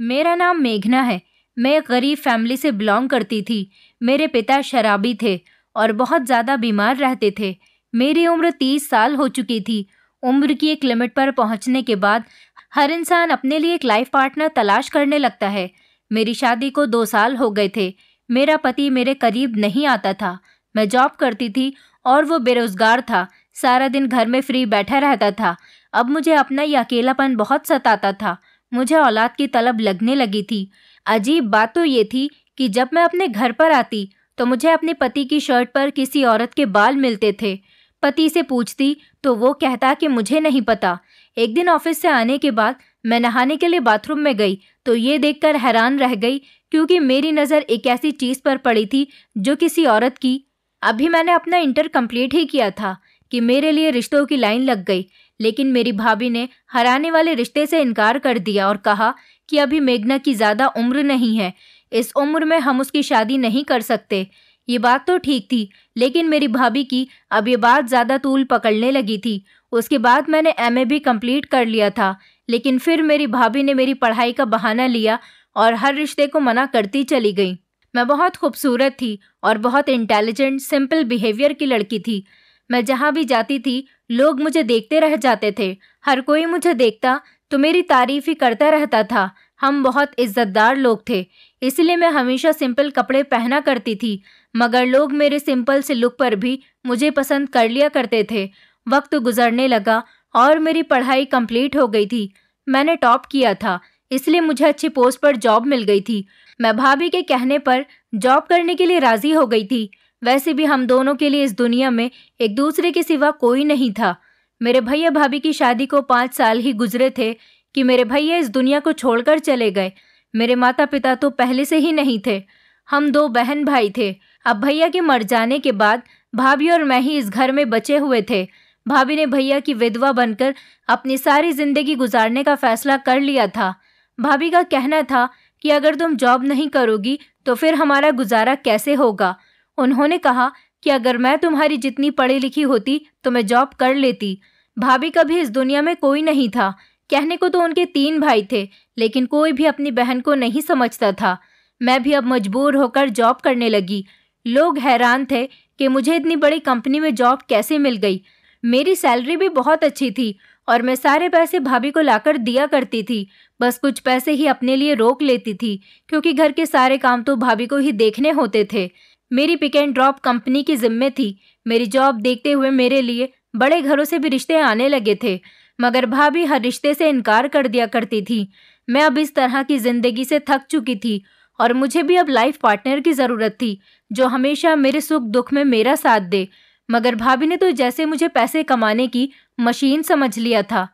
मेरा नाम मेघना है। मैं एक गरीब फैमिली से बिलोंग करती थी। मेरे पिता शराबी थे और बहुत ज़्यादा बीमार रहते थे। मेरी उम्र 30 साल हो चुकी थी। उम्र की एक लिमिट पर पहुंचने के बाद हर इंसान अपने लिए एक लाइफ पार्टनर तलाश करने लगता है। मेरी शादी को 2 साल हो गए थे। मेरा पति मेरे करीब नहीं आता था। मैं जॉब करती थी और वो बेरोजगार था। सारा दिन घर में फ्री बैठा रहता था। अब मुझे अपना ये अकेलापन बहुत सताता था। मुझे औलाद की तलब लगने लगी थी। अजीब बात तो ये थी कि जब मैं अपने घर पर आती तो मुझे अपने पति की शर्ट पर किसी औरत के बाल मिलते थे। पति से पूछती तो वो कहता कि मुझे नहीं पता। एक दिन ऑफिस से आने के बाद मैं नहाने के लिए बाथरूम में गई तो ये देखकर हैरान रह गई, क्योंकि मेरी नज़र एक ऐसी चीज़ पर पड़ी थी जो किसी औरत की। अभी मैंने अपना इंटर कंप्लीट ही किया था कि मेरे लिए रिश्तों की लाइन लग गई। लेकिन मेरी भाभी ने हराने वाले रिश्ते से इनकार कर दिया और कहा कि अभी मेघना की ज़्यादा उम्र नहीं है, इस उम्र में हम उसकी शादी नहीं कर सकते। ये बात तो ठीक थी, लेकिन मेरी भाभी की अब ये बात ज़्यादा तूल पकड़ने लगी थी। उसके बाद मैंने एमए भी कंप्लीट कर लिया था, लेकिन फिर मेरी भाभी ने मेरी पढ़ाई का बहाना लिया और हर रिश्ते को मना करती चली गई। मैं बहुत खूबसूरत थी और बहुत इंटेलिजेंट, सिंपल बिहेवियर की लड़की थी। मैं जहाँ भी जाती थी लोग मुझे देखते रह जाते थे। हर कोई मुझे देखता तो मेरी तारीफ ही करता रहता था। हम बहुत इज्जतदार लोग थे, इसलिए मैं हमेशा सिंपल कपड़े पहना करती थी, मगर लोग मेरे सिंपल से लुक पर भी मुझे पसंद कर लिया करते थे। वक्त गुजरने लगा और मेरी पढ़ाई कंप्लीट हो गई थी। मैंने टॉप किया था, इसलिए मुझे अच्छी पोस्ट पर जॉब मिल गई थी। मैं भाभी के कहने पर जॉब करने के लिए राजी हो गई थी। वैसे भी हम दोनों के लिए इस दुनिया में एक दूसरे के सिवा कोई नहीं था। मेरे भैया भाभी की शादी को 5 साल ही गुजरे थे कि मेरे भैया इस दुनिया को छोड़कर चले गए। मेरे माता पिता तो पहले से ही नहीं थे। हम 2 बहन भाई थे। अब भैया के मर जाने के बाद भाभी और मैं ही इस घर में बचे हुए थे। भाभी ने भैया की विधवा बनकर अपनी सारी जिंदगी गुजारने का फैसला कर लिया था। भाभी का कहना था कि अगर तुम जॉब नहीं करोगी तो फिर हमारा गुजारा कैसे होगा। उन्होंने कहा कि अगर मैं तुम्हारी जितनी पढ़ी लिखी होती तो मैं जॉब कर लेती। भाभी का भी इस दुनिया में कोई नहीं था। कहने को तो उनके 3 भाई थे, लेकिन कोई भी अपनी बहन को नहीं समझता था। मैं भी अब मजबूर होकर जॉब करने लगी। लोग हैरान थे कि मुझे इतनी बड़ी कंपनी में जॉब कैसे मिल गई। मेरी सैलरी भी बहुत अच्छी थी और मैं सारे पैसे भाभी को लाकर दिया करती थी। बस कुछ पैसे ही अपने लिए रोक लेती थी, क्योंकि घर के सारे काम तो भाभी को ही देखने होते थे। मेरी पिक एंड ड्रॉप कंपनी की जिम्मे थी। मेरी जॉब देखते हुए मेरे लिए बड़े घरों से भी रिश्ते आने लगे थे, मगर भाभी हर रिश्ते से इनकार कर दिया करती थी। मैं अब इस तरह की जिंदगी से थक चुकी थी और मुझे भी अब लाइफ पार्टनर की ज़रूरत थी जो हमेशा मेरे सुख दुख में मेरा साथ दे। मगर भाभी ने तो जैसे मुझे पैसे कमाने की मशीन समझ लिया था।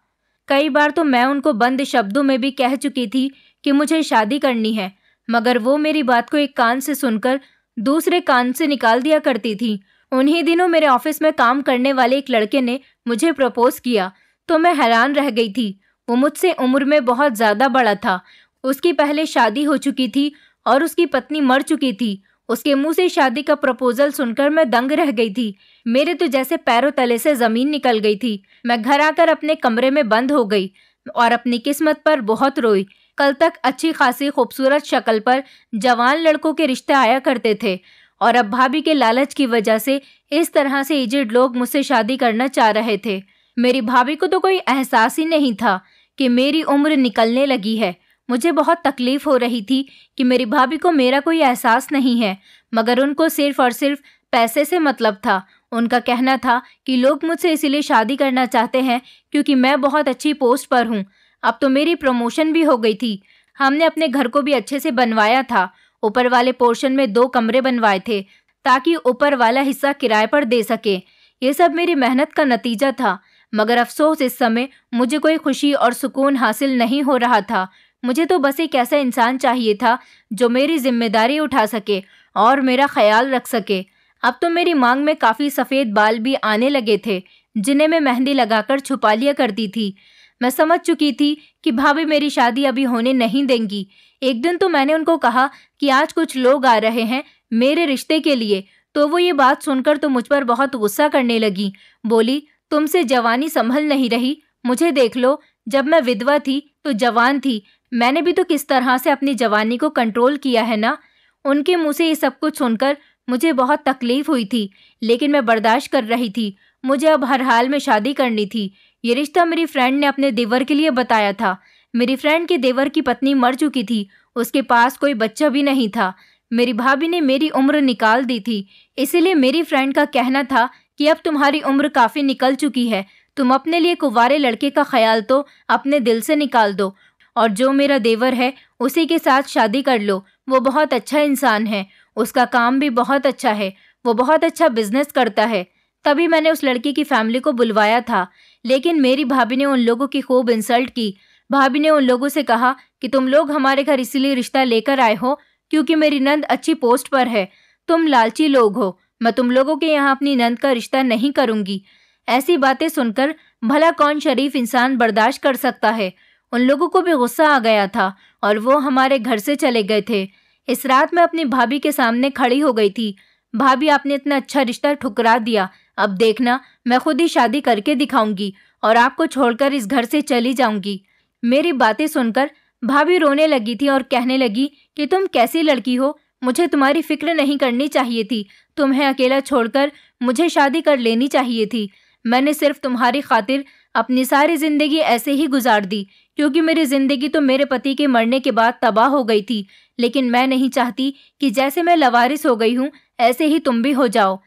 कई बार तो मैं उनको बंद शब्दों में भी कह चुकी थी कि मुझे शादी करनी है, मगर वो मेरी बात को एक कान से सुनकर दूसरे कान से निकाल दिया करती थी। उन्हीं दिनों मेरे ऑफिस में काम करने वाले एक लड़के ने मुझे प्रपोज किया तो मैं हैरान रह गई थी। वो मुझसे उम्र में बहुत ज़्यादा बड़ा था। उसकी पहले शादी हो चुकी थी और उसकी पत्नी मर चुकी थी। उसके मुंह से शादी का प्रपोजल सुनकर मैं दंग रह गई थी। मेरे तो जैसे पैरों तले से ज़मीन निकल गई थी। मैं घर आकर अपने कमरे में बंद हो गई और अपनी किस्मत पर बहुत रोई। कल तक अच्छी खासी खूबसूरत शक्ल पर जवान लड़कों के रिश्ते आया करते थे और अब भाभी के लालच की वजह से इस तरह से एजेड लोग मुझसे शादी करना चाह रहे थे। मेरी भाभी को तो कोई एहसास ही नहीं था कि मेरी उम्र निकलने लगी है। मुझे बहुत तकलीफ हो रही थी कि मेरी भाभी को मेरा कोई एहसास नहीं है, मगर उनको सिर्फ और सिर्फ पैसे से मतलब था। उनका कहना था कि लोग मुझसे इसीलिए शादी करना चाहते हैं क्योंकि मैं बहुत अच्छी पोस्ट पर हूँ। अब तो मेरी प्रमोशन भी हो गई थी। हमने अपने घर को भी अच्छे से बनवाया था। ऊपर वाले पोर्शन में 2 कमरे बनवाए थे ताकि ऊपर वाला हिस्सा किराए पर दे सके। ये सब मेरी मेहनत का नतीजा था, मगर अफसोस इस समय मुझे कोई खुशी और सुकून हासिल नहीं हो रहा था। मुझे तो बस एक ऐसा इंसान चाहिए था जो मेरी जिम्मेदारी उठा सके और मेरा ख्याल रख सके। अब तो मेरी मांग में काफ़ी सफ़ेद बाल भी आने लगे थे, जिन्हें मैं मेहंदी लगाकर छुपा लिया करती थी। मैं समझ चुकी थी कि भाभी मेरी शादी अभी होने नहीं देंगी। एक दिन तो मैंने उनको कहा कि आज कुछ लोग आ रहे हैं मेरे रिश्ते के लिए, तो वो ये बात सुनकर तो मुझ पर बहुत गुस्सा करने लगी। बोली, तुमसे जवानी संभल नहीं रही, मुझे देख लो, जब मैं विधवा थी तो जवान थी, मैंने भी तो किस तरह से अपनी जवानी को कंट्रोल किया है ना। उनके मुंह से ये सब कुछ सुनकर मुझे बहुत तकलीफ हुई थी, लेकिन मैं बर्दाश्त कर रही थी। मुझे अब हर हाल में शादी करनी थी। ये रिश्ता मेरी फ्रेंड ने अपने देवर के लिए बताया था। मेरी फ्रेंड के देवर की पत्नी मर चुकी थी, उसके पास कोई बच्चा भी नहीं था। मेरी भाभी ने मेरी उम्र निकाल दी थी, इसीलिए मेरी फ्रेंड का कहना था कि अब तुम्हारी उम्र काफ़ी निकल चुकी है, तुम अपने लिए कुंवारे लड़के का ख्याल तो अपने दिल से निकाल दो और जो मेरा देवर है उसी के साथ शादी कर लो। वो बहुत अच्छा इंसान है, उसका काम भी बहुत अच्छा है, वो बहुत अच्छा बिजनेस करता है। तभी मैंने उस लड़की की फैमिली को बुलवाया था, लेकिन मेरी भाभी ने उन लोगों की खूब इंसल्ट की। भाभी ने उन लोगों से कहा कि तुम लोग हमारे घर इसीलिए रिश्ता लेकर आए हो क्योंकि मेरी नंद अच्छी पोस्ट पर है। तुम लालची लोग हो, मैं तुम लोगों के यहाँ अपनी नंद का रिश्ता नहीं करूंगी। ऐसी बातें सुनकर भला कौन शरीफ इंसान बर्दाश्त कर सकता है। उन लोगों को भी गुस्सा आ गया था और वो हमारे घर से चले गए थे। इस रात मैं अपनी भाभी के सामने खड़ी हो गई थी। भाभी, आपने इतना अच्छा रिश्ता ठुकरा दिया, अब देखना मैं खुद ही शादी करके दिखाऊंगी और आपको छोड़कर इस घर से चली जाऊंगी। मेरी बातें सुनकर भाभी रोने लगी थी और कहने लगी कि तुम कैसी लड़की हो, मुझे तुम्हारी फिक्र नहीं करनी चाहिए थी, तुम्हें अकेला छोड़कर मुझे शादी कर लेनी चाहिए थी। मैंने सिर्फ तुम्हारी खातिर अपनी सारी जिंदगी ऐसे ही गुजार दी, क्योंकि मेरी जिंदगी तो मेरे पति के मरने के बाद तबाह हो गई थी। लेकिन मैं नहीं चाहती कि जैसे मैं लवारिस हो गई हूँ ऐसे ही तुम भी हो जाओ।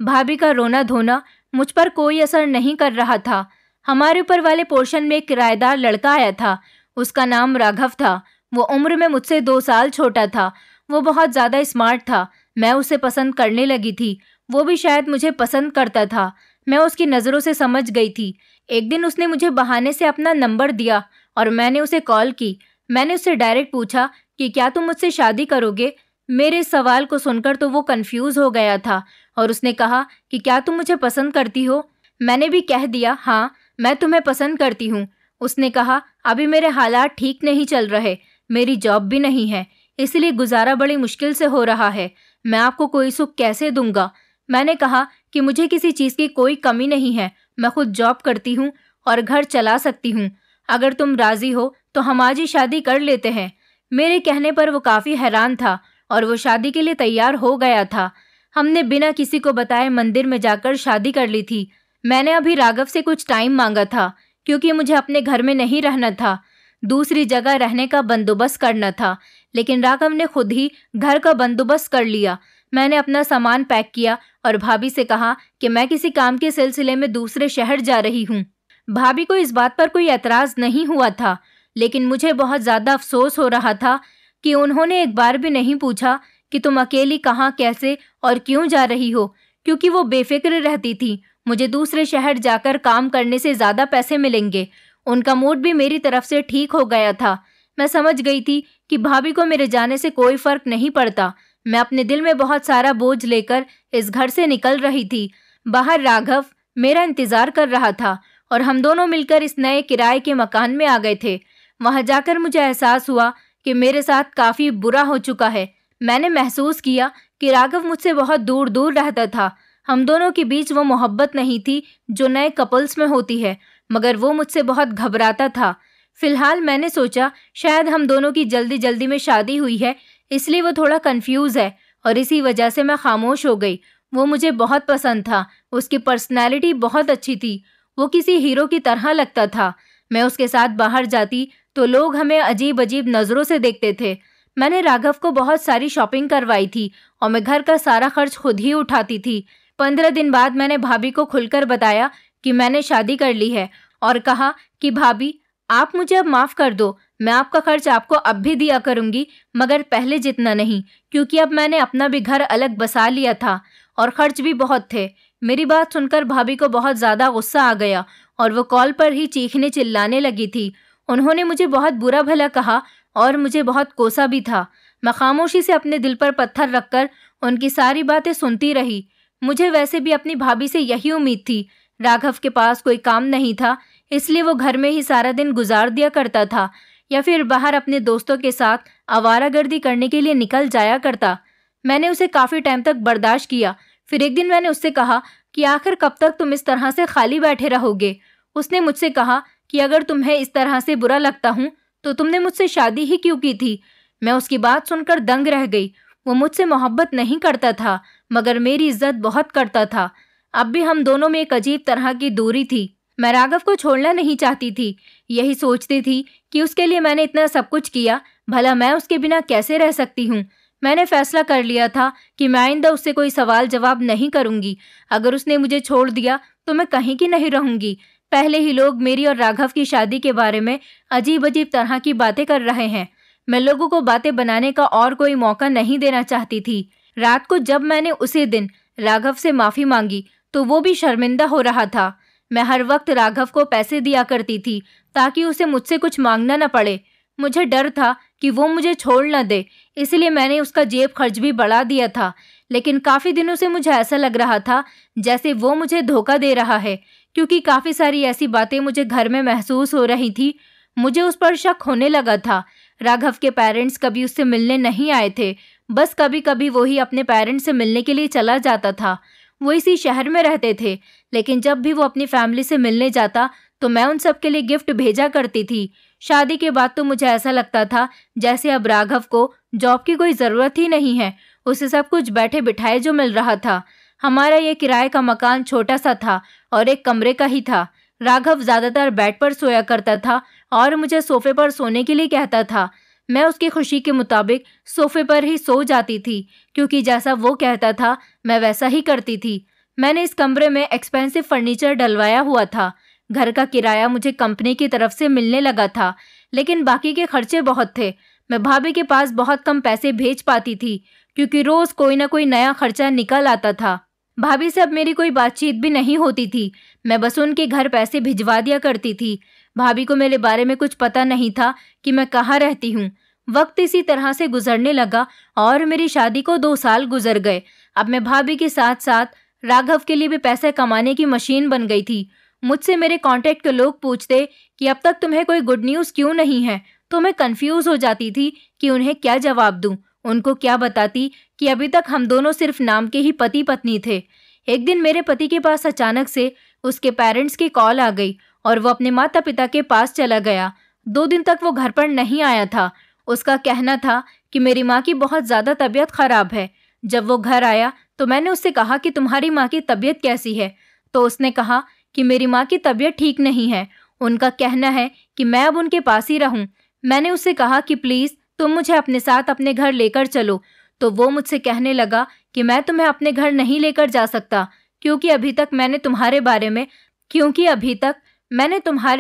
भाभी का रोना धोना मुझ पर कोई असर नहीं कर रहा था। हमारे ऊपर वाले पोर्शन में एक किराएदार लड़का आया था, उसका नाम राघव था। वो उम्र में मुझसे 2 साल छोटा था। वो बहुत ज़्यादा स्मार्ट था। मैं उसे पसंद करने लगी थी, वो भी शायद मुझे पसंद करता था। मैं उसकी नज़रों से समझ गई थी। एक दिन उसने मुझे बहाने से अपना नंबर दिया और मैंने उसे कॉल की। मैंने उससे डायरेक्ट पूछा कि क्या तुम मुझसे शादी करोगे। मेरे सवाल को सुनकर तो वो कंफ्यूज हो गया था और उसने कहा कि क्या तुम मुझे पसंद करती हो। मैंने भी कह दिया, हाँ मैं तुम्हें पसंद करती हूँ। उसने कहा, अभी मेरे हालात ठीक नहीं चल रहे, मेरी जॉब भी नहीं है, इसलिए गुजारा बड़ी मुश्किल से हो रहा है, मैं आपको कोई सुख कैसे दूंगा। मैंने कहा कि मुझे किसी चीज़ की कोई कमी नहीं है, मैं खुद जॉब करती हूँ और घर चला सकती हूँ। अगर तुम राजी हो तो हम आज ही शादी कर लेते हैं। मेरे कहने पर वो काफ़ी हैरान था और वो शादी के लिए तैयार हो गया था। हमने बिना किसी को बताए मंदिर में जाकर शादी कर ली थी। मैंने अभी राघव से कुछ टाइम मांगा था क्योंकि मुझे अपने घर में नहीं रहना था, दूसरी जगह रहने का बंदोबस्त करना था। लेकिन राघव ने खुद ही घर का बंदोबस्त कर लिया। मैंने अपना सामान पैक किया और भाभी से कहा कि मैं किसी काम के सिलसिले में दूसरे शहर जा रही हूँ। भाभी को इस बात पर कोई एतराज़ नहीं हुआ था, लेकिन मुझे बहुत ज़्यादा अफसोस हो रहा था कि उन्होंने एक बार भी नहीं पूछा कि तुम अकेली कहाँ, कैसे और क्यों जा रही हो, क्योंकि वो बेफिक्र रहती थी। मुझे दूसरे शहर जाकर काम करने से ज़्यादा पैसे मिलेंगे। उनका मूड भी मेरी तरफ से ठीक हो गया था। मैं समझ गई थी कि भाभी को मेरे जाने से कोई फ़र्क नहीं पड़ता। मैं अपने दिल में बहुत सारा बोझ लेकर इस घर से निकल रही थी। बाहर राघव मेरा इंतज़ार कर रहा था और हम दोनों मिलकर इस नए किराए के मकान में आ गए थे। वहाँ जाकर मुझे एहसास हुआ कि मेरे साथ काफ़ी बुरा हो चुका है। मैंने महसूस किया कि राघव मुझसे बहुत दूर दूर रहता था। हम दोनों के बीच वो मोहब्बत नहीं थी जो नए कपल्स में होती है, मगर वो मुझसे बहुत घबराता था। फिलहाल मैंने सोचा शायद हम दोनों की जल्दी जल्दी में शादी हुई है, इसलिए वो थोड़ा कंफ्यूज है और इसी वजह से मैं खामोश हो गई। वो मुझे बहुत पसंद था, उसकी पर्सनैलिटी बहुत अच्छी थी, वो किसी हीरो की तरह लगता था। मैं उसके साथ बाहर जाती तो लोग हमें अजीब अजीब नज़रों से देखते थे। मैंने राघव को बहुत सारी शॉपिंग करवाई थी और मैं घर का सारा खर्च खुद ही उठाती थी। 15 दिन बाद मैंने भाभी को खुलकर बताया कि मैंने शादी कर ली है और कहा कि भाभी आप मुझे अब माफ़ कर दो, मैं आपका खर्च आपको अब भी दिया करूँगी, मगर पहले जितना नहीं, क्योंकि अब मैंने अपना भी घर अलग बसा लिया था और ख़र्च भी बहुत थे। मेरी बात सुनकर भाभी को बहुत ज़्यादा गुस्सा आ गया और वो कॉल पर ही चीखने चिल्लाने लगी थी। उन्होंने मुझे बहुत बुरा भला कहा और मुझे बहुत कोसा भी था। मैं खामोशी से अपने दिल पर पत्थर रखकर उनकी सारी बातें सुनती रही। मुझे वैसे भी अपनी भाभी से यही उम्मीद थी। राघव के पास कोई काम नहीं था, इसलिए वो घर में ही सारा दिन गुजार दिया करता था या फिर बाहर अपने दोस्तों के साथ आवारागर्दी करने के लिए निकल जाया करता। मैंने उसे काफ़ी टाइम तक बर्दाश्त किया। फिर एक दिन मैंने उससे कहा कि आखिर कब तक तुम इस तरह से खाली बैठे रहोगे। उसने मुझसे कहा कि अगर तुम्हें इस तरह से बुरा लगता हूँ तो तुमने मुझसे शादी ही क्यों की थी? मैं उसकी बात सुनकर दंग रह गई। वो मुझसे मोहब्बत नहीं करता था, मगर मेरी इज्जत बहुत करता था। अब भी हम दोनों में एक अजीब तरह की दूरी थी। मैं राघव को छोड़ना नहीं चाहती थी। यही सोचती थी कि उसके लिए मैंने इतना सब कुछ किया, भला मैं उसके बिना कैसे रह सकती हूँ। मैंने फैसला कर लिया था कि मैं आइंदा उससे कोई सवाल जवाब नहीं करूंगी। अगर उसने मुझे छोड़ दिया तो मैं कहीं की नहीं रहूंगी। पहले ही लोग मेरी और राघव की शादी के बारे में अजीब अजीब तरह की बातें कर रहे हैं। मैं लोगों को बातें बनाने का और कोई मौका नहीं देना चाहती थी। रात को जब मैंने उसी दिन राघव से माफी मांगी तो वो भी शर्मिंदा हो रहा था। मैं हर वक्त राघव को पैसे दिया करती थी ताकि उसे मुझसे कुछ मांगना न पड़े। मुझे डर था कि वो मुझे छोड़ न दे, इसलिए मैंने उसका जेब खर्च भी बढ़ा दिया था। लेकिन काफ़ी दिनों से मुझे ऐसा लग रहा था जैसे वो मुझे धोखा दे रहा है, क्योंकि काफ़ी सारी ऐसी बातें मुझे घर में महसूस हो रही थी। मुझे उस पर शक होने लगा था। राघव के पेरेंट्स कभी उससे मिलने नहीं आए थे, बस कभी कभी वो ही अपने पेरेंट्स से मिलने के लिए चला जाता था। वो इसी शहर में रहते थे, लेकिन जब भी वो अपनी फैमिली से मिलने जाता तो मैं उन सब के लिए गिफ्ट भेजा करती थी। शादी के बाद तो मुझे ऐसा लगता था जैसे अब राघव को जॉब की कोई ज़रूरत ही नहीं है, उसे सब कुछ बैठे बिठाए जो मिल रहा था। हमारा ये किराए का मकान छोटा सा था और एक कमरे का ही था। राघव ज़्यादातर बेड पर सोया करता था और मुझे सोफे पर सोने के लिए कहता था। मैं उसकी खुशी के मुताबिक सोफे पर ही सो जाती थी, क्योंकि जैसा वो कहता था मैं वैसा ही करती थी। मैंने इस कमरे में एक्सपेंसिव फर्नीचर डलवाया हुआ था। घर का किराया मुझे कंपनी की तरफ से मिलने लगा था, लेकिन बाकी के खर्चे बहुत थे। मैं भाभी के पास बहुत कम पैसे भेज पाती थी, क्योंकि रोज़ कोई ना कोई नया खर्चा निकल आता था। भाभी से अब मेरी कोई बातचीत भी नहीं होती थी। मैं बस उनके घर पैसे भिजवा दिया करती थी। भाभी को मेरे बारे में कुछ पता नहीं था कि मैं कहाँ रहती हूँ। वक्त इसी तरह से गुजरने लगा और मेरी शादी को 2 साल गुजर गए। अब मैं भाभी के साथ साथ राघव के लिए भी पैसे कमाने की मशीन बन गई थी। मुझसे मेरे कांटेक्ट के लोग पूछते कि अब तक तुम्हें कोई गुड न्यूज़ क्यों नहीं है, तो मैं कंफ्यूज हो जाती थी कि उन्हें क्या जवाब दूं। उनको क्या बताती कि अभी तक हम दोनों सिर्फ नाम के ही पति पत्नी थे। एक दिन मेरे पति के पास अचानक से उसके पेरेंट्स की कॉल आ गई और वो अपने माता पिता के पास चला गया। 2 दिन तक वो घर पर नहीं आया था। उसका कहना था कि मेरी माँ की बहुत ज़्यादा तबीयत खराब है। जब वो घर आया तो मैंने उससे कहा कि तुम्हारी माँ की तबीयत कैसी है, तो उसने कहा कि मेरी माँ की तबीयत ठीक नहीं है। उनका कहना है कि मैं अब उनके पास ही रहूं। मैंने उससे कहा कि प्लीज़ तुम मुझे अपने साथ अपने घर लेकर चलो, तो वो मुझसे कहने लगा कि मैं तुम्हें अपने घर नहीं लेकर जा सकता, क्योंकि अभी तक मैंने तुम्हारे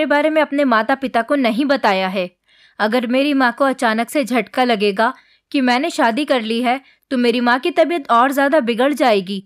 बारे में अपने माता पिता को नहीं बताया है। अगर मेरी माँ को अचानक से झटका लगेगा कि मैंने शादी कर ली है तो मेरी माँ की तबीयत और ज़्यादा बिगड़ जाएगी।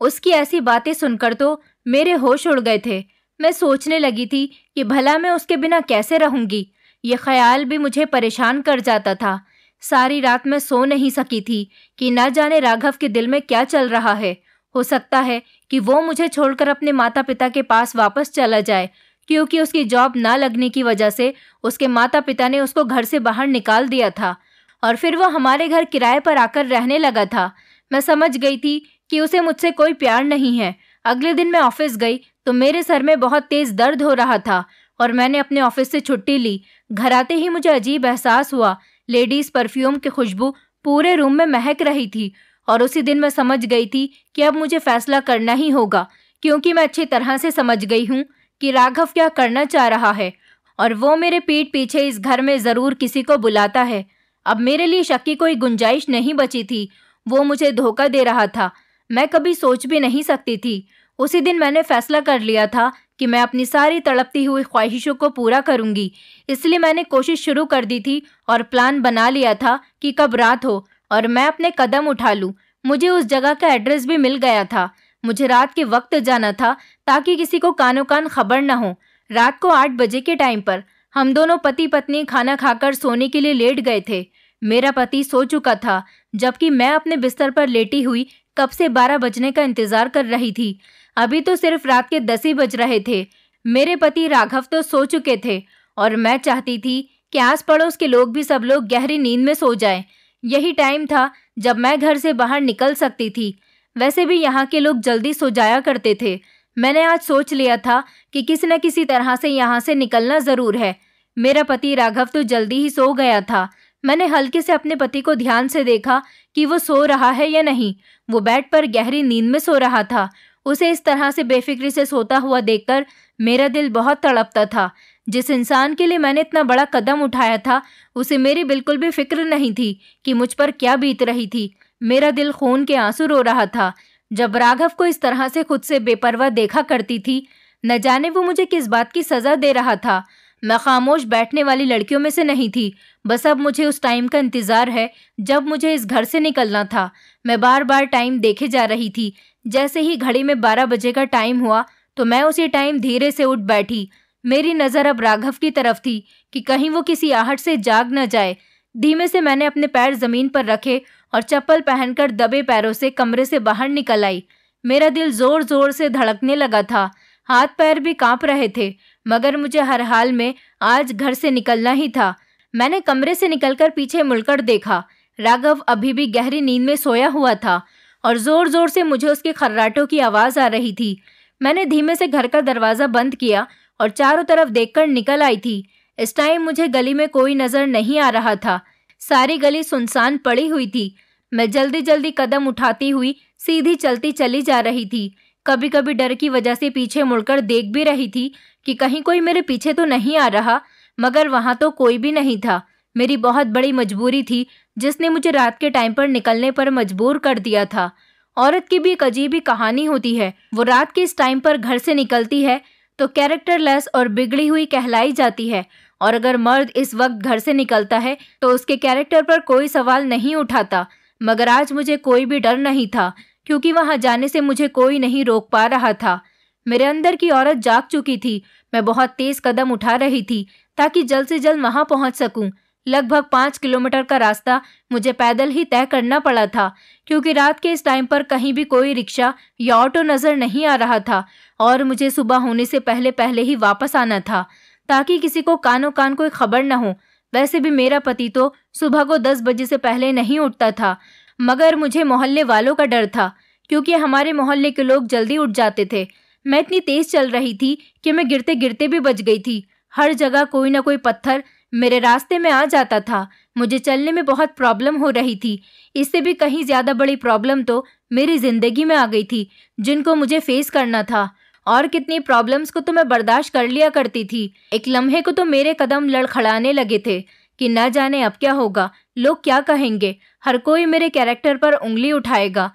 उसकी ऐसी बातें सुनकर तो मेरे होश उड़ गए थे। मैं सोचने लगी थी कि भला मैं उसके बिना कैसे रहूंगी। ये ख्याल भी मुझे परेशान कर जाता था। सारी रात मैं सो नहीं सकी थी कि न जाने राघव के दिल में क्या चल रहा है। हो सकता है कि वो मुझे छोड़कर अपने माता पिता के पास वापस चला जाए, क्योंकि उसकी जॉब ना लगने की वजह से उसके माता पिता ने उसको घर से बाहर निकाल दिया था और फिर वो हमारे घर किराए पर आकर रहने लगा था। मैं समझ गई थी कि उसे मुझसे कोई प्यार नहीं है। अगले दिन मैं ऑफिस गई तो मेरे सर में बहुत तेज़ दर्द हो रहा था और मैंने अपने ऑफिस से छुट्टी ली। घर आते ही मुझे अजीब एहसास हुआ। लेडीज़ परफ्यूम की खुशबू पूरे रूम में महक रही थी और उसी दिन मैं समझ गई थी कि अब मुझे फैसला करना ही होगा, क्योंकि मैं अच्छी तरह से समझ गई हूँ कि राघव क्या करना चाह रहा है और वो मेरे पीठ पीछे इस घर में ज़रूर किसी को बुलाता है। अब मेरे लिए शक की कोई गुंजाइश नहीं बची थी। वो मुझे धोखा दे रहा था। मैं कभी सोच भी नहीं सकती थी। उसी दिन मैंने फैसला कर लिया था कि मैं अपनी सारी तड़पती हुई ख्वाहिशों को पूरा करूंगी। इसलिए मैंने कोशिश शुरू कर दी थी और प्लान बना लिया था कि कब रात हो और मैं अपने कदम उठा लूं। मुझे उस जगह का एड्रेस भी मिल गया था। मुझे रात के वक्त जाना था ताकि किसी को कानो कान खबर न हो। रात को 8 बजे के टाइम पर हम दोनों पति पत्नी खाना खाकर सोने के लिए लेट गए थे। मेरा पति सो चुका था, जबकि मैं अपने बिस्तर पर लेटी हुई कब से 12 बजने का इंतजार कर रही थी। अभी तो सिर्फ रात के 10 ही बज रहे थे। मेरे पति राघव तो सो चुके थे और मैं चाहती थी कि आस पड़ोस के लोग भी सब लोग गहरी नींद में सो जाएं। यही टाइम था जब मैं घर से बाहर निकल सकती थी। वैसे भी यहाँ के लोग जल्दी सो जाया करते थे। मैंने आज सोच लिया था कि किसी न किसी तरह से यहाँ से निकलना ज़रूर है। मेरा पति राघव तो जल्दी ही सो गया था। मैंने हल्के से अपने पति को ध्यान से देखा कि वो सो रहा है या नहीं। वो बेड पर गहरी नींद में सो रहा था। उसे इस तरह से बेफिक्री से सोता हुआ देखकर मेरा दिल बहुत तड़पता था। जिस इंसान के लिए मैंने इतना बड़ा कदम उठाया था, उसे मेरी बिल्कुल भी फिक्र नहीं थी कि मुझ पर क्या बीत रही थी। मेरा दिल खून के आंसू रो रहा था। जब राघव को इस तरह से खुद से बेपरवाह देखा करती थी, न जाने वो मुझे किस बात की सजा दे रहा था। मैं खामोश बैठने वाली लड़कियों में से नहीं थी। बस अब मुझे उस टाइम का इंतजार है जब मुझे इस घर से निकलना था। मैं बार बार टाइम देखे जा रही थी। जैसे ही घड़ी में 12 बजे का टाइम हुआ तो मैं उसी टाइम धीरे से उठ बैठी। मेरी नज़र अब राघव की तरफ थी कि कहीं वो किसी आहट से जाग न जाए। धीमे से मैंने अपने पैर जमीन पर रखे और चप्पल पहनकर दबे पैरों से कमरे से बाहर निकल आई। मेरा दिल जोर जोर से धड़कने लगा था। हाथ पैर भी कांप रहे थे, मगर मुझे हर हाल में आज घर से निकलना ही था। मैंने कमरे से निकलकर पीछे मुड़कर देखा। राघव अभी भी गहरी नींद में सोया हुआ था और जोर जोर से मुझे उसके खर्राटों की आवाज़ आ रही थी। मैंने धीमे से घर का दरवाज़ा बंद किया और चारों तरफ देखकर निकल आई थी। इस टाइम मुझे गली में कोई नज़र नहीं आ रहा था। सारी गली सुनसान पड़ी हुई थी। मैं जल्दी जल्दी कदम उठाती हुई सीधी चलती चली जा रही थी। कभी कभी डर की वजह से पीछे मुड़कर देख भी रही थी कि कहीं कोई मेरे पीछे तो नहीं आ रहा, मगर वहां तो कोई भी नहीं था। मेरी बहुत बड़ी मजबूरी थी जिसने मुझे रात के टाइम पर निकलने पर मजबूर कर दिया था। औरत की भी एक अजीब ही कहानी होती है। वो रात के इस टाइम पर घर से निकलती है तो कैरेक्टरलेस और बिगड़ी हुई कहलाई जाती है, और अगर मर्द इस वक्त घर से निकलता है तो उसके कैरेक्टर पर कोई सवाल नहीं उठाता। मगर आज मुझे कोई भी डर नहीं था, क्योंकि वहां जाने से मुझे कोई नहीं रोक पा रहा था। मेरे अंदर की औरत जाग चुकी थी। मैं बहुत तेज कदम उठा रही थी ताकि जल्द से जल्द वहां पहुंच सकूं। लगभग 5 किलोमीटर का रास्ता मुझे पैदल ही तय करना पड़ा था, क्योंकि रात के इस टाइम पर कहीं भी कोई रिक्शा या ऑटो नजर नहीं आ रहा था और मुझे सुबह होने से पहले पहले ही वापस आना था, ताकि किसी को कानो कान कोई खबर न हो। वैसे भी मेरा पति तो सुबह को 10 बजे से पहले नहीं उठता था, मगर मुझे मोहल्ले वालों का डर था, क्योंकि हमारे मोहल्ले के लोग जल्दी उठ जाते थे। मैं इतनी तेज चल रही थी कि मैं गिरते गिरते भी बच गई थी। हर जगह कोई ना कोई पत्थर मेरे रास्ते में आ जाता था। मुझे चलने में बहुत प्रॉब्लम हो रही थी। इससे भी कहीं ज्यादा बड़ी प्रॉब्लम तो मेरी जिंदगी में आ गई थी, जिनको मुझे फेस करना था। और कितनी प्रॉब्लम्स को तो मैं बर्दाश्त कर लिया करती थी। एक लम्हे को तो मेरे कदम लड़खड़ाने लगे थे कि न जाने अब क्या होगा, लोग क्या कहेंगे, हर कोई मेरे कैरेक्टर पर उंगली उठाएगा।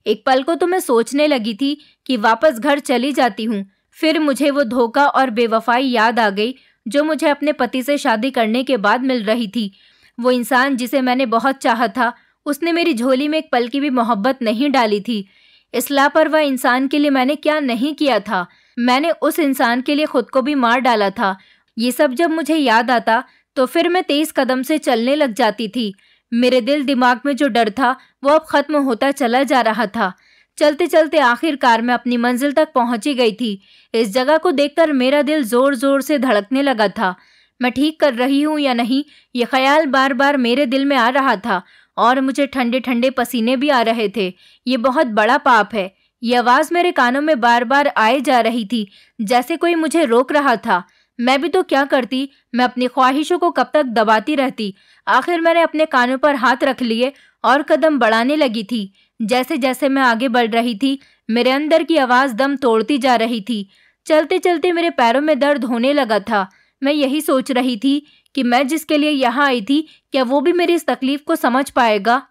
एक पल को तो मैं सोचने लगी थी कि वापस घर चली जाती हूँ। फिर मुझे वो धोखा और बेवफाई याद आ गई जो मुझे अपने पति से शादी करने के बाद मिल रही थी। वो इंसान जिसे मैंने बहुत चाहा था, उसने मेरी झोली में एक पल की भी मोहब्बत नहीं डाली थी। इस लापरवाह इंसान के लिए मैंने क्या नहीं किया था। मैंने उस इंसान के लिए खुद को भी मार डाला था। ये सब जब मुझे याद आता तो फिर मैं तेज कदम से चलने लग जाती थी। मेरे दिल दिमाग में जो डर था वो अब खत्म होता चला जा रहा था। चलते चलते आखिरकार मैं अपनी मंजिल तक पहुंची गई थी। इस जगह को देखकर मेरा दिल जोर जोर से धड़कने लगा था। मैं ठीक कर रही हूँ या नहीं, ये ख्याल बार बार मेरे दिल में आ रहा था और मुझे ठंडे ठंडे पसीने भी आ रहे थे। ये बहुत बड़ा पाप है। ये आवाज़ मेरे कानों में बार बार आए जा रही थी, जैसे कोई मुझे रोक रहा था। मैं भी तो क्या करती, मैं अपनी ख्वाहिशों को कब तक दबाती रहती। आखिर मैंने अपने कानों पर हाथ रख लिए और कदम बढ़ाने लगी थी। जैसे जैसे मैं आगे बढ़ रही थी, मेरे अंदर की आवाज़ दम तोड़ती जा रही थी। चलते चलते मेरे पैरों में दर्द होने लगा था। मैं यही सोच रही थी कि मैं जिसके लिए यहाँ आई थी, क्या वो भी मेरी इस तकलीफ को समझ पाएगा।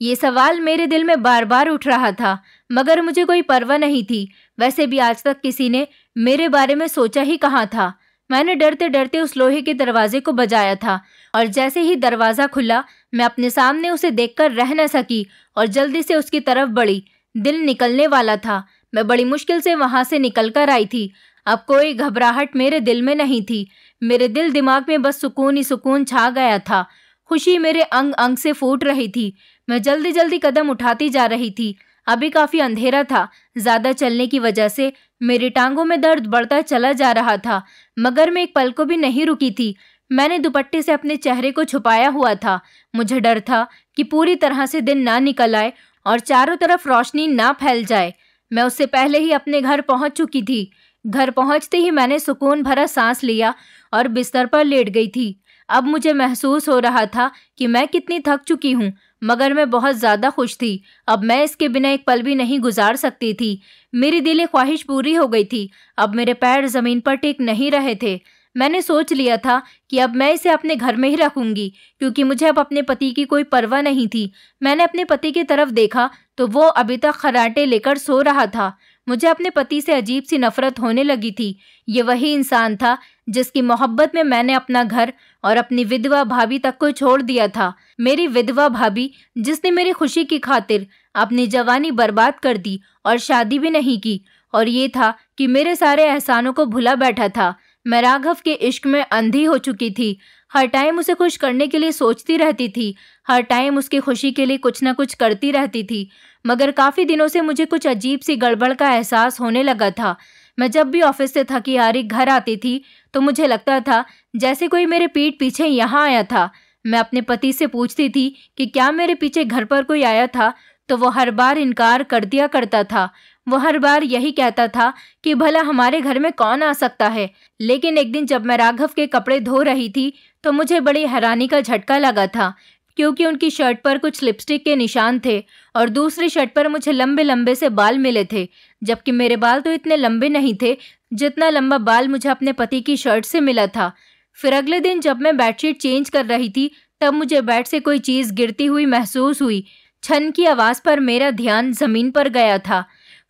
ये सवाल मेरे दिल में बार बार उठ रहा था, मगर मुझे कोई परवाह नहीं थी। वैसे भी आज तक किसी ने मेरे बारे में सोचा ही कहाँ था। मैंने डरते डरते उस लोहे के दरवाजे को बजाया था और जैसे ही दरवाज़ा खुला, मैं अपने सामने उसे देखकर रह न सकी और जल्दी से उसकी तरफ बढ़ी। दिल निकलने वाला था। मैं बड़ी मुश्किल से वहां से निकल कर आई थी। अब कोई घबराहट मेरे दिल में नहीं थी। मेरे दिल दिमाग में बस सुकून ही सुकून छा गया था। खुशी मेरे अंग अंग से फूट रही थी। मैं जल्दी जल्दी कदम उठाती जा रही थी। अभी काफ़ी अंधेरा था। ज़्यादा चलने की वजह से मेरी टांगों में दर्द बढ़ता चला जा रहा था, मगर मैं एक पल को भी नहीं रुकी थी। मैंने दुपट्टे से अपने चेहरे को छुपाया हुआ था। मुझे डर था कि पूरी तरह से दिन ना निकल आए और चारों तरफ रोशनी ना फैल जाए। मैं उससे पहले ही अपने घर पहुंच चुकी थी। घर पहुंचते ही मैंने सुकून भरा सांस लिया और बिस्तर पर लेट गई थी। अब मुझे महसूस हो रहा था कि मैं कितनी थक चुकी हूँ, मगर मैं बहुत ज़्यादा खुश थी। अब मैं इसके बिना एक पल भी नहीं गुजार सकती थी। मेरी दिली ख्वाहिश पूरी हो गई थी। अब मेरे पैर ज़मीन पर टिक नहीं रहे थे। मैंने सोच लिया था कि अब मैं इसे अपने घर में ही रखूंगी, क्योंकि मुझे अब अपने पति की कोई परवाह नहीं थी। मैंने अपने पति की तरफ देखा तो वो अभी तक खर्राटे लेकर सो रहा था। मुझे अपने पति से अजीब सी नफरत होने लगी थी। ये वही इंसान था जिसकी मोहब्बत में मैंने अपना घर और अपनी विधवा भाभी तक को छोड़ दिया था। मेरी विधवा भाभी जिसने मेरी खुशी की खातिर अपनी जवानी बर्बाद कर दी और शादी भी नहीं की, और ये था कि मेरे सारे एहसानों को भुला बैठा था। मैं राघव के इश्क में अंधी हो चुकी थी। हर टाइम उसे खुश करने के लिए सोचती रहती थी, हर टाइम उसकी खुशी के लिए कुछ न कुछ करती रहती थी। मगर काफ़ी दिनों से मुझे कुछ अजीब सी गड़बड़ का एहसास होने लगा था। मैं जब भी ऑफिस से थकी हारी घर आती थी तो मुझे लगता था जैसे कोई मेरे पीठ पीछे यहाँ आया था। मैं अपने पति से पूछती थी कि क्या मेरे पीछे घर पर कोई आया था, तो वो हर बार इनकार कर दिया करता था। वो हर बार यही कहता था कि भला हमारे घर में कौन आ सकता है। लेकिन एक दिन जब मैं राघव के कपड़े धो रही थी तो मुझे बड़ी हैरानी का झटका लगा था, क्योंकि उनकी शर्ट पर कुछ लिपस्टिक के निशान थे और दूसरी शर्ट पर मुझे लंबे लंबे से बाल मिले थे, जबकि मेरे बाल तो इतने लंबे नहीं थे जितना लंबा बाल मुझे अपने पति की शर्ट से मिला था। फिर अगले दिन जब मैं बेडशीट चेंज कर रही थी तब मुझे बेड से कोई चीज़ गिरती हुई महसूस हुई। छन की आवाज़ पर मेरा ध्यान ज़मीन पर गया था।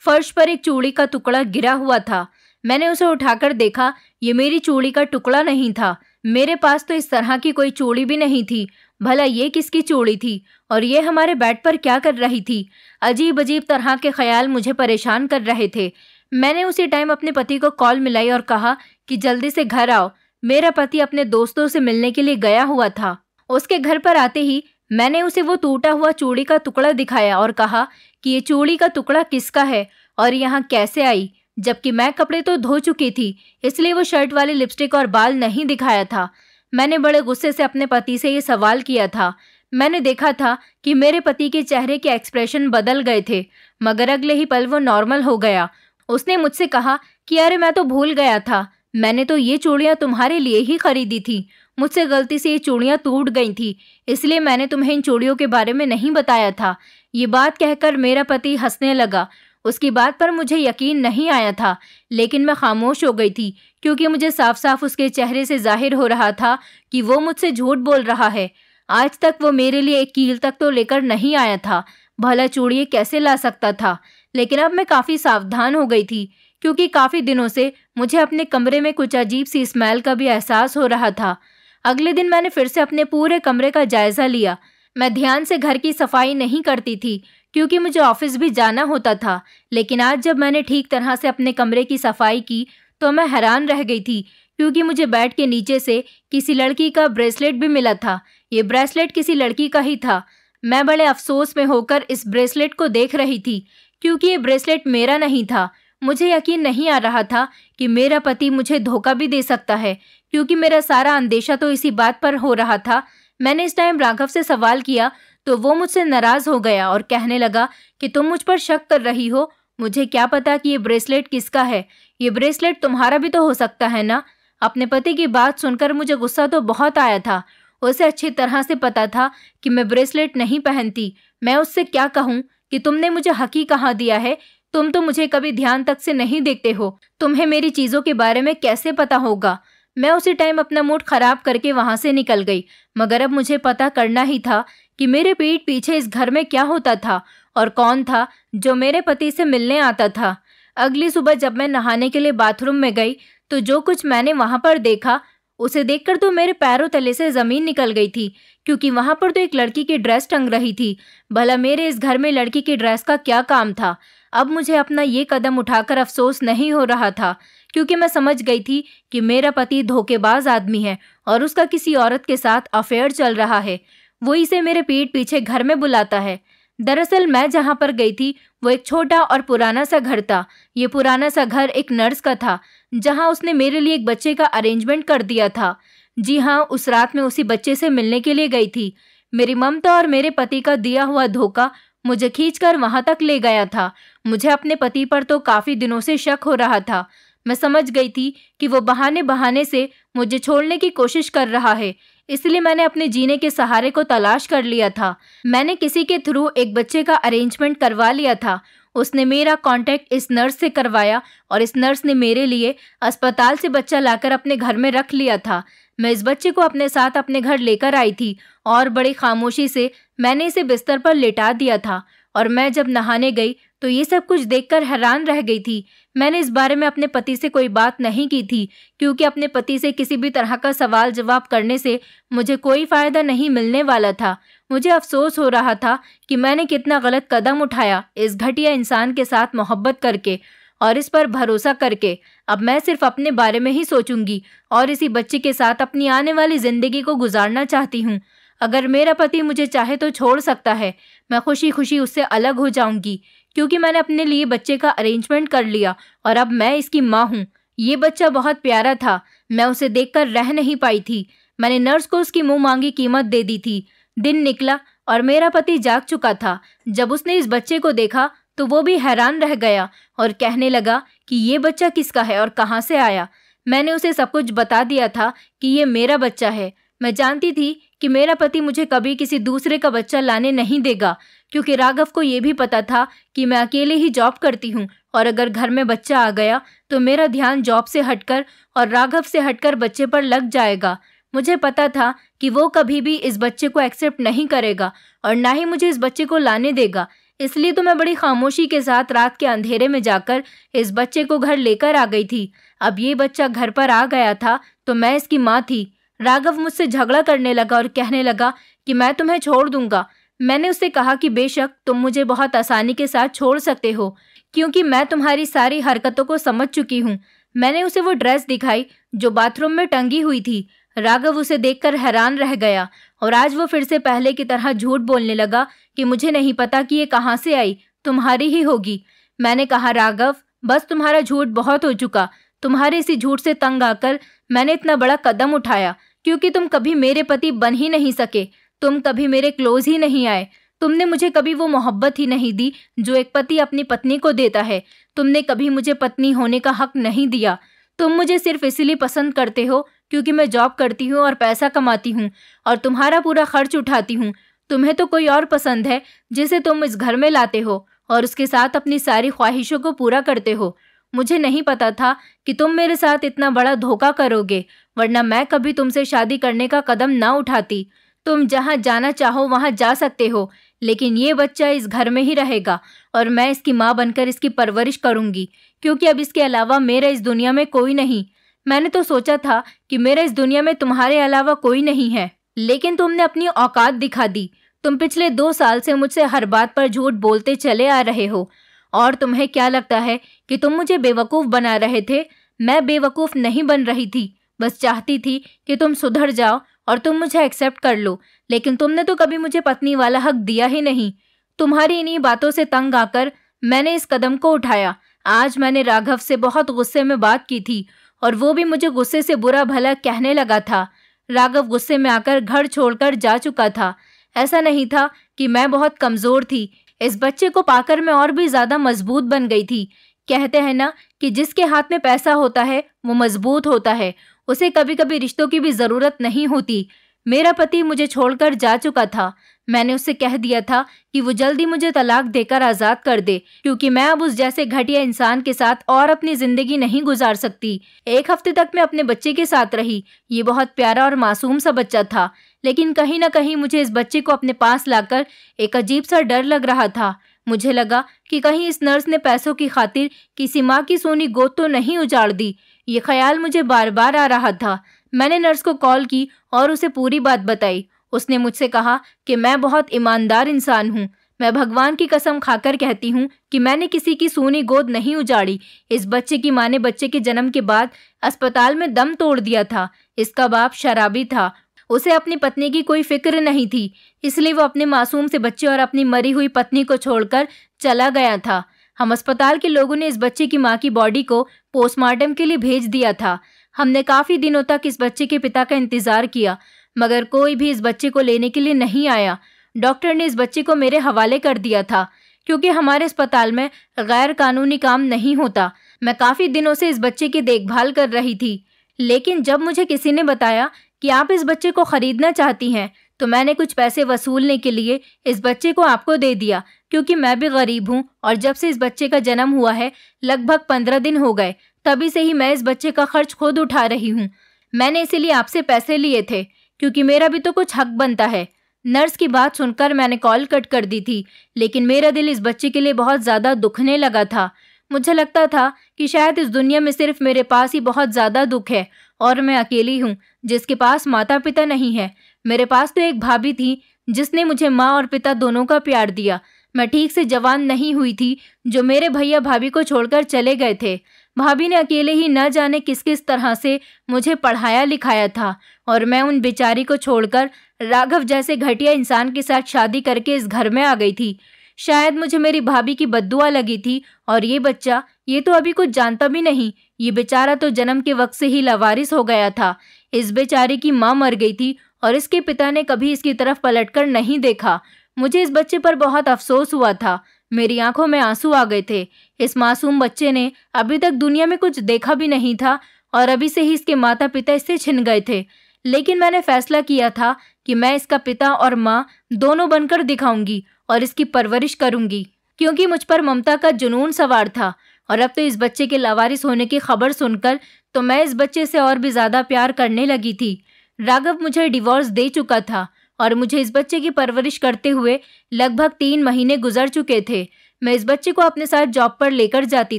फर्श पर एक चूड़ी का टुकड़ा गिरा हुआ था। मैंने उसे उठाकर देखा। ये मेरी चूड़ी का टुकड़ा नहीं था। मेरे पास तो इस तरह की कोई चूड़ी भी नहीं थी। भला ये किसकी चूड़ी थी और ये हमारे बेड पर क्या कर रही थी? अजीब अजीब तरह के ख्याल मुझे परेशान कर रहे थे। मैंने उसी टाइम अपने पति को कॉल मिलाई और कहा कि जल्दी से घर आओ। मेरा पति अपने दोस्तों से मिलने के लिए गया हुआ था। उसके घर पर आते ही मैंने उसे वो टूटा हुआ चूड़ी का टुकड़ा दिखाया और कहा कि ये चूड़ी का टुकड़ा किसका है और यहाँ कैसे आई, जबकि मैं कपड़े तो धो चुकी थी, इसलिए वो शर्ट वाली लिपस्टिक और बाल नहीं दिखाया था। मैंने बड़े गुस्से से अपने पति से ये सवाल किया था। मैंने देखा था कि मेरे पति के चेहरे के एक्सप्रेशन बदल गए थे, मगर अगले ही पल वो नॉर्मल हो गया। उसने मुझसे कहा कि अरे मैं तो भूल गया था, मैंने तो ये चूड़ियाँ तुम्हारे लिए ही खरीदी थी। मुझसे गलती से ये चूड़ियाँ टूट गई थी, इसलिए मैंने तुम्हें इन चूड़ियों के बारे में नहीं बताया था। ये बात कहकर मेरा पति हंसने लगा। उसकी बात पर मुझे यकीन नहीं आया था, लेकिन मैं खामोश हो गई थी, क्योंकि मुझे साफ साफ उसके चेहरे से जाहिर हो रहा था कि वो मुझसे झूठ बोल रहा है। आज तक वो मेरे लिए एक कील तक तो लेकर नहीं आया था। भला चूड़ियाँ कैसे ला सकता था? लेकिन अब मैं काफ़ी सावधान हो गई थी, क्योंकि काफ़ी दिनों से मुझे अपने कमरे में कुछ अजीब सी स्मेल का भी एहसास हो रहा था। अगले दिन मैंने फिर से अपने पूरे कमरे का जायज़ा लिया। मैं ध्यान से घर की सफाई नहीं करती थी, क्योंकि मुझे ऑफिस भी जाना होता था। लेकिन आज जब मैंने ठीक तरह से अपने कमरे की सफाई की तो मैं हैरान रह गई थी, क्योंकि मुझे बेड के नीचे से किसी लड़की का ब्रेसलेट भी मिला था। ये ब्रेसलेट किसी लड़की का ही था। मैं बड़े अफसोस में होकर इस ब्रेसलेट को देख रही थी, क्योंकि ये ब्रेसलेट मेरा नहीं था। मुझे यकीन नहीं आ रहा था कि मेरा पति मुझे धोखा भी दे सकता है, क्योंकि मेरा सारा अंदेशा तो इसी बात पर हो रहा था। मैंने इस टाइम राघव से सवाल किया तो वो मुझसे नाराज़ हो गया और कहने लगा कि तुम मुझ पर शक कर रही हो। मुझे क्या पता कि ये ब्रेसलेट किसका है? ये ब्रेसलेट तुम्हारा भी तो हो सकता है ना? अपने पति की बात सुनकर मुझे गुस्सा तो बहुत आया था। उसे अच्छी तरह से पता था कि मैं ब्रेसलेट नहीं पहनती। मैं उससे क्या कहूँ कि तुमने मुझे हक ही कहाँ दिया है? तुम तो मुझे कभी ध्यान तक से नहीं देखते हो। तुम्हें मेरी चीज़ों के बारे में कैसे पता होगा? मैं उसी टाइम अपना मूड खराब करके वहाँ से निकल गई। मगर अब मुझे पता करना ही था कि मेरे पीठ पीछे इस घर में क्या होता था और कौन था जो मेरे पति से मिलने आता था। अगली सुबह जब मैं नहाने के लिए बाथरूम में गई तो जो कुछ मैंने वहाँ पर देखा, उसे देखकर तो मेरे पैरों तले से ज़मीन निकल गई थी, क्योंकि वहाँ पर तो एक लड़की की ड्रेस टंग रही थी। भला मेरे इस घर में लड़की की ड्रेस का क्या काम था? अब मुझे अपना ये कदम उठाकर अफसोस नहीं हो रहा था, क्योंकि मैं समझ गई थी कि मेरा पति धोखेबाज आदमी है और उसका किसी औरत के साथ अफेयर चल रहा है। वो इसे मेरे पीठ पीछे घर में बुलाता है। दरअसल मैं जहाँ पर गई थी वो एक छोटा और पुराना सा घर था। ये पुराना सा घर एक नर्स का था, जहाँ उसने मेरे लिए एक बच्चे का अरेंजमेंट कर दिया था। जी हाँ, उस रात मैं उसी बच्चे से मिलने के लिए गई थी। मेरी ममता और मेरे पति का दिया हुआ धोखा मुझे खींचकर वहां तक ले गया था। मुझे अपने पति पर तो काफ़ी दिनों से शक हो रहा था, मैं समझ गई थी कि वो बहाने बहाने से मुझे छोड़ने की कोशिश कर रहा है, इसलिए मैंने अपने जीने के सहारे को तलाश कर लिया था। मैंने किसी के थ्रू एक बच्चे का अरेंजमेंट करवा लिया था। उसने मेरा कांटेक्ट इस नर्स से करवाया और इस नर्स ने मेरे लिए अस्पताल से बच्चा लाकर अपने घर में रख लिया था। मैं इस बच्चे को अपने साथ अपने घर लेकर आई थी और बड़ी खामोशी से मैंने इसे बिस्तर पर लेटा दिया था। और मैं जब नहाने गई तो ये सब कुछ देखकर हैरान रह गई थी। मैंने इस बारे में अपने पति से कोई बात नहीं की थी, क्योंकि अपने पति से किसी भी तरह का सवाल जवाब करने से मुझे कोई फ़ायदा नहीं मिलने वाला था। मुझे अफसोस हो रहा था कि मैंने कितना गलत कदम उठाया इस घटिया इंसान के साथ मोहब्बत करके और इस पर भरोसा करके। अब मैं सिर्फ अपने बारे में ही सोचूंगी और इसी बच्चे के साथ अपनी आने वाली ज़िंदगी को गुजारना चाहती हूँ। अगर मेरा पति मुझे चाहे तो छोड़ सकता है। मैं खुशी खुशी उससे अलग हो जाऊंगी, क्योंकि मैंने अपने लिए बच्चे का अरेंजमेंट कर लिया और अब मैं इसकी माँ हूँ। ये बच्चा बहुत प्यारा था, मैं उसे देखकर रह नहीं पाई थी। मैंने नर्स को उसकी मुंह मांगी कीमत दे दी थी। दिन निकला और मेरा पति जाग चुका था। जब उसने इस बच्चे को देखा तो वो भी हैरान रह गया और कहने लगा कि ये बच्चा किसका है और कहाँ से आया। मैंने उसे सब कुछ बता दिया था कि ये मेरा बच्चा है। मैं जानती थी कि मेरा पति मुझे कभी किसी दूसरे का बच्चा लाने नहीं देगा, क्योंकि राघव को ये भी पता था कि मैं अकेले ही जॉब करती हूँ और अगर घर में बच्चा आ गया तो मेरा ध्यान जॉब से हटकर और राघव से हटकर बच्चे पर लग जाएगा। मुझे पता था कि वो कभी भी इस बच्चे को एक्सेप्ट नहीं करेगा और ना ही मुझे इस बच्चे को लाने देगा। इसलिए तो मैं बड़ी खामोशी के साथ रात के अंधेरे में जाकर इस बच्चे को घर लेकर आ गई थी। अब ये बच्चा घर पर आ गया था तो मैं इसकी माँ थी। राघव मुझसे झगड़ा करने लगा और कहने लगा कि मैं तुम्हें छोड़ दूंगा। मैंने उससे कहा कि बेशक तुम मुझे बहुत आसानी के साथ छोड़ सकते हो, क्योंकि मैं तुम्हारी सारी हरकतों को समझ चुकी हूँ। मैंने उसे वो ड्रेस दिखाई जो बाथरूम में टंगी हुई थी। राघव उसे देखकर हैरान रह गया और आज वो फिर से पहले की तरह झूठ बोलने लगा कि मुझे नहीं पता कि ये कहाँ से आई, तुम्हारी ही होगी। मैंने कहा राघव, बस तुम्हारा झूठ बहुत हो चुका। तुम्हारे इसी झूठ से तंग आकर मैंने इतना बड़ा कदम उठाया, क्योंकि तुम कभी मेरे पति बन ही नहीं सके। तुम कभी मेरे क्लोज ही नहीं आए। तुमने मुझे कभी वो मोहब्बत ही नहीं दी जो एक पति अपनी पत्नी को देता है। तुमने कभी मुझे पत्नी होने का हक नहीं दिया। तुम मुझे सिर्फ इसलिए पसंद करते हो क्योंकि मैं जॉब करती हूँ और पैसा कमाती हूँ और तुम्हारा पूरा खर्च उठाती हूँ। तुम्हें तो कोई और पसंद है जिसे तुम इस घर में लाते हो और उसके साथ अपनी सारी ख्वाहिशों को पूरा करते हो। मुझे नहीं पता था कि तुम मेरे साथ इतना बड़ा धोखा करोगे, वरना मैं कभी तुमसे शादी करने का कदम ना उठाती। तुम जहाँ जाना चाहो वहाँ जा सकते हो, लेकिन ये बच्चा इस घर में ही रहेगा और मैं इसकी माँ बनकर इसकी परवरिश करूँगी, क्योंकि अब इसके अलावा मेरा इस दुनिया में कोई नहीं। मैंने तो सोचा था कि मेरा इस दुनिया में तुम्हारे अलावा कोई नहीं है, लेकिन तुमने अपनी औकात दिखा दी। तुम पिछले 2 साल से मुझसे हर बात पर झूठ बोलते चले आ रहे हो और तुम्हें क्या लगता है कि तुम मुझे बेवकूफ़ बना रहे थे? मैं बेवकूफ़ नहीं बन रही थी, बस चाहती थी कि तुम सुधर जाओ और तुम मुझे एक्सेप्ट कर लो, लेकिन तुमने तो कभी मुझे पत्नी वाला हक दिया ही नहीं। तुम्हारी इन्हीं बातों से तंग आकर मैंने इस कदम को उठाया। आज मैंने राघव से बहुत गुस्से में बात की थी और वो भी मुझे गुस्से से बुरा भला कहने लगा था। राघव गुस्से में आकर घर छोड़कर जा चुका था। ऐसा नहीं था कि मैं बहुत कमज़ोर थी, इस बच्चे को पाकर मैं और भी ज़्यादा मजबूत बन गई थी। कहते हैं ना कि जिसके हाथ में पैसा होता है वो मजबूत होता है, उसे कभी कभी रिश्तों की भी ज़रूरत नहीं होती। मेरा पति मुझे छोड़कर जा चुका था। मैंने उससे कह दिया था कि वो जल्दी मुझे तलाक देकर आज़ाद कर दे, क्योंकि मैं अब उस जैसे घटिया इंसान के साथ और अपनी ज़िंदगी नहीं गुजार सकती। 1 हफ्ते तक मैं अपने बच्चे के साथ रही। ये बहुत प्यारा और मासूम सा बच्चा था, लेकिन कहीं ना कहीं मुझे इस बच्चे को अपने पास लाकर एक अजीब सा डर लग रहा था। मुझे लगा कि कहीं इस नर्स ने पैसों की खातिर किसी माँ की सोनी गोद तो नहीं उजाड़ दी। ये ख्याल मुझे बार बार आ रहा था। मैंने नर्स को कॉल की और उसे पूरी बात बताई। उसने मुझसे कहा कि मैं बहुत ईमानदार इंसान हूँ। मैं भगवान की कसम खाकर कहती हूँ कि मैंने किसी की सोनी गोद नहीं उजाड़ी। इस बच्चे की माँ ने बच्चे के जन्म के बाद अस्पताल में दम तोड़ दिया था। इसका बाप शराबी था। उसे अपनी पत्नी की कोई फिक्र नहीं थी, इसलिए वो अपने मासूम से बच्चे और अपनी मरी हुई पत्नी को छोड़कर चला गया था। हम अस्पताल के लोगों ने इस बच्चे की माँ की बॉडी को पोस्टमार्टम के लिए भेज दिया था। हमने काफ़ी दिनों तक इस बच्चे के पिता का इंतज़ार किया, मगर कोई भी इस बच्चे को लेने के लिए नहीं आया। डॉक्टर ने इस बच्चे को मेरे हवाले कर दिया था, क्योंकि हमारे अस्पताल में गैर कानूनी काम नहीं होता। मैं काफ़ी दिनों से इस बच्चे की देखभाल कर रही थी, लेकिन जब मुझे किसी ने बताया कि आप इस बच्चे को खरीदना चाहती हैं, तो मैंने कुछ पैसे वसूलने के लिए इस बच्चे को आपको दे दिया, क्योंकि मैं भी गरीब हूँ और जब से इस बच्चे का जन्म हुआ है लगभग 15 दिन हो गए, तभी से ही मैं इस बच्चे का खर्च खुद उठा रही हूँ। मैंने इसीलिए आपसे पैसे लिए थे, क्योंकि मेरा भी तो कुछ हक बनता है। नर्स की बात सुनकर मैंने कॉल कट कर दी थी, लेकिन मेरा दिल इस बच्चे के लिए बहुत ज़्यादा दुखने लगा था। मुझे लगता था कि शायद इस दुनिया में सिर्फ मेरे पास ही बहुत ज़्यादा दुख है और मैं अकेली हूँ जिसके पास माता पिता नहीं है। मेरे पास तो एक भाभी थी जिसने मुझे माँ और पिता दोनों का प्यार दिया। मैं ठीक से जवान नहीं हुई थी जो मेरे भैया भाभी को छोड़कर चले गए थे। भाभी ने अकेले ही न जाने किस किस तरह से मुझे पढ़ाया लिखाया था और मैं उन बेचारी को छोड़कर राघव जैसे घटिया इंसान के साथ शादी करके इस घर में आ गई थी। शायद मुझे मेरी भाभी की बद्दुआ लगी थी और ये बच्चा, ये तो अभी कुछ जानता भी नहीं। ये बेचारा तो जन्म के वक्त से ही लावारिस हो गया था। इस बेचारे की माँ मर गई थी और इसके पिता ने कभी इसकी तरफ पलटकर नहीं देखा। मुझे इस बच्चे पर बहुत अफसोस हुआ था। मेरी आंखों में आंसू आ गए थे। इस मासूम बच्चे ने अभी तक दुनिया में कुछ देखा भी नहीं था और अभी से ही इसके माता पिता इससे छिन गए थे। लेकिन मैंने फैसला किया था कि मैं इसका पिता और माँ दोनों बनकर दिखाऊंगी और इसकी परवरिश करूंगी, क्योंकि मुझ पर ममता का जुनून सवार था। और अब तो इस बच्चे के लावारिस होने की खबर सुनकर तो मैं इस बच्चे से और भी ज़्यादा प्यार करने लगी थी। राघव मुझे डिवोर्स दे चुका था और मुझे इस बच्चे की परवरिश करते हुए लगभग 3 महीने गुजर चुके थे। मैं इस बच्चे को अपने साथ जॉब पर लेकर जाती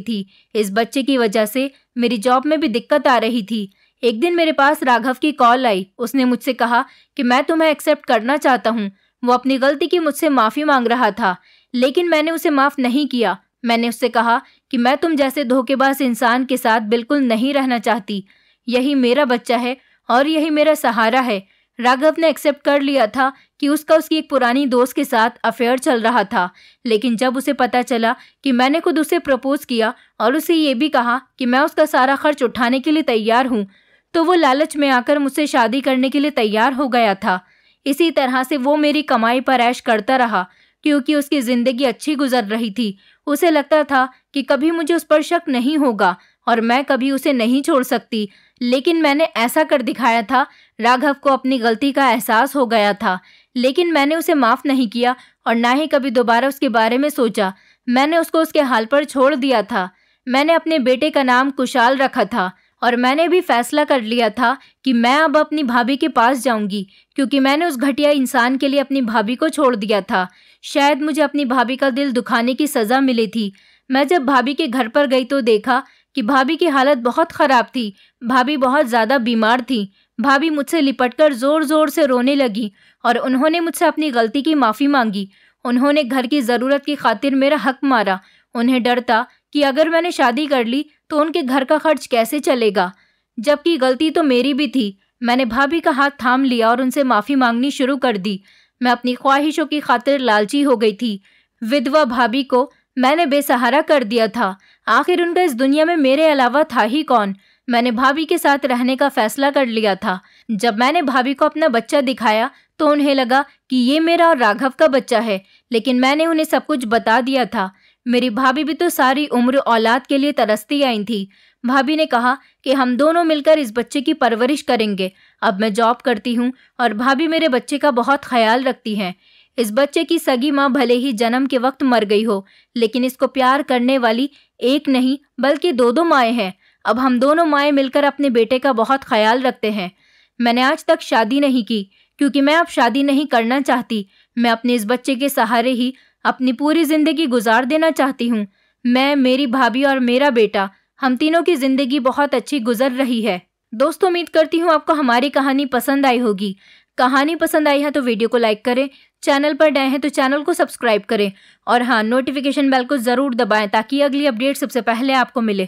थी। इस बच्चे की वजह से मेरी जॉब में भी दिक्कत आ रही थी। एक दिन मेरे पास राघव की कॉल आई। उसने मुझसे कहा कि मैं तुम्हें एक्सेप्ट करना चाहता हूँ। वो अपनी गलती की मुझसे माफ़ी मांग रहा था, लेकिन मैंने उसे माफ़ नहीं किया। मैंने उससे कहा कि मैं तुम जैसे धोखेबाज इंसान के साथ बिल्कुल नहीं रहना चाहती। यही मेरा बच्चा है और यही मेरा सहारा है। राघव ने एक्सेप्ट कर लिया था कि उसकी एक पुरानी दोस्त के साथ अफेयर चल रहा था, लेकिन जब उसे पता चला कि मैंने खुद उसे प्रपोज किया और उसे ये भी कहा कि मैं उसका सारा खर्च उठाने के लिए तैयार हूँ, तो वो लालच में आकर मुझसे शादी करने के लिए तैयार हो गया था। इसी तरह से वो मेरी कमाई पर ऐश करता रहा, क्योंकि उसकी ज़िंदगी अच्छी गुजर रही थी। उसे लगता था कि कभी मुझे उस पर शक नहीं होगा और मैं कभी उसे नहीं छोड़ सकती, लेकिन मैंने ऐसा कर दिखाया था। राघव को अपनी गलती का एहसास हो गया था, लेकिन मैंने उसे माफ़ नहीं किया और ना ही कभी दोबारा उसके बारे में सोचा। मैंने उसको उसके हाल पर छोड़ दिया था। मैंने अपने बेटे का नाम कुशाल रखा था और मैंने भी फैसला कर लिया था कि मैं अब अपनी भाभी के पास जाऊंगी, क्योंकि मैंने उस घटिया इंसान के लिए अपनी भाभी को छोड़ दिया था। शायद मुझे अपनी भाभी का दिल दुखाने की सज़ा मिली थी। मैं जब भाभी के घर पर गई तो देखा कि भाभी की हालत बहुत ख़राब थी। भाभी बहुत ज़्यादा बीमार थी। भाभी मुझसे लिपटकर ज़ोर ज़ोर से रोने लगी और उन्होंने मुझसे अपनी गलती की माफ़ी मांगी। उन्होंने घर की ज़रूरत की खातिर मेरा हक मारा। उन्हें डर था कि अगर मैंने शादी कर ली तो उनके घर का खर्च कैसे चलेगा, जबकि गलती तो मेरी भी थी। मैंने भाभी का हाथ थाम लिया और उनसे माफ़ी मांगनी शुरू कर दी। मैं अपनी ख्वाहिशों की खातिर लालची हो गई थी। विधवा भाभी को मैंने बेसहारा कर दिया था। आखिर उनका इस दुनिया में मेरे अलावा था ही कौन। मैंने भाभी के साथ रहने का फैसला कर लिया था। जब मैंने भाभी को अपना बच्चा दिखाया तो उन्हें लगा कि ये मेरा और राघव का बच्चा है, लेकिन मैंने उन्हें सब कुछ बता दिया था। मेरी भाभी भी तो सारी उम्र औलाद के लिए तरसती आई थी। भाभी ने कहा कि हम दोनों मिलकर इस बच्चे की परवरिश करेंगे। अब मैं जॉब करती हूँ और भाभी मेरे बच्चे का बहुत ख्याल रखती हैं। इस बच्चे की सगी माँ भले ही जन्म के वक्त मर गई हो, लेकिन इसको प्यार करने वाली एक नहीं बल्कि 2 माएँ हैं। अब हम दोनों माएँ मिलकर अपने बेटे का बहुत ख्याल रखते हैं। मैंने आज तक शादी नहीं की, क्योंकि मैं अब शादी नहीं करना चाहती। मैं अपने इस बच्चे के सहारे ही अपनी पूरी ज़िंदगी गुजार देना चाहती हूँ। मैं, मेरी भाभी और मेरा बेटा, हम तीनों की ज़िंदगी बहुत अच्छी गुजर रही है। दोस्तों, उम्मीद करती हूँ आपको हमारी कहानी पसंद आई होगी। कहानी पसंद आई है तो वीडियो को लाइक करें, चैनल पर नए हैं तो चैनल को सब्सक्राइब करें और हाँ, नोटिफिकेशन बेल को ज़रूर दबाएं ताकि अगली अपडेट सबसे पहले आपको मिले।